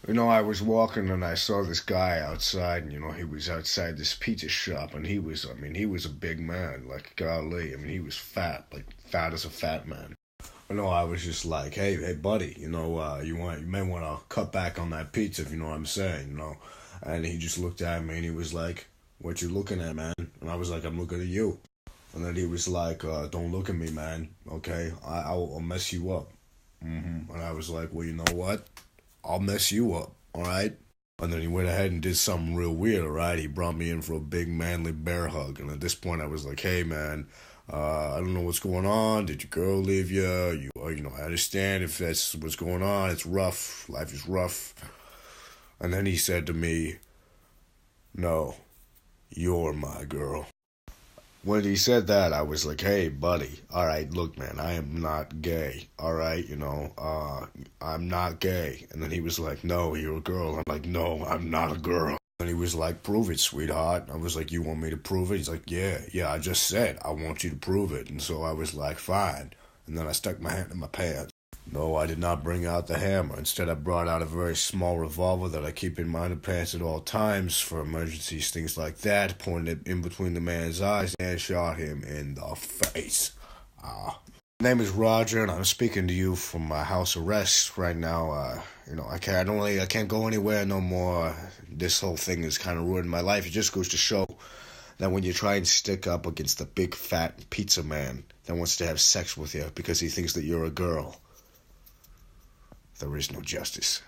I was walking and I saw this guy outside, and he was outside this pizza shop, and he was a big man, like golly, he was fat, like fat as a fat man. I was just like, hey, buddy, you may want to cut back on that pizza, if you know what I'm saying. And he just looked at me and he was like, "What you looking at, man?" And I was like, "I'm looking at you." And then he was like, "Don't look at me, man. Okay, I'll mess you up." And I was like, "Well, you know what? I'll mess you up, all right?" And then he went ahead and did something real weird, all right? He brought me in for a big manly bear hug. And at this point, I was like, "Hey, man, I don't know what's going on. Did your girl leave you? I understand if that's what's going on. It's rough. Life is rough." And then he said to me, "No, you're my girl." When he said that, I was like, "Hey, buddy, all right, look, man, I am not gay, all right, I'm not gay." And then he was like, "No, you're a girl." I'm like, "No, I'm not a girl." And he was like, "Prove it, sweetheart." I was like, "You want me to prove it?" He's like, "Yeah, I just said I want you to prove it." And so I was like, "Fine." And then I stuck my hand in my pants. No, I did not bring out the hammer. Instead, I brought out a very small revolver that I keep in my underpants at all times for emergencies, things like that, pointed it in between the man's eyes, and shot him in the face. My name is Roger, and I'm speaking to you from my house arrest right now. I can't go anywhere no more. This whole thing has kind of ruined my life. It just goes to show that when you try and stick up against the big fat pizza man that wants to have sex with you because he thinks that you're a girl, there is no justice.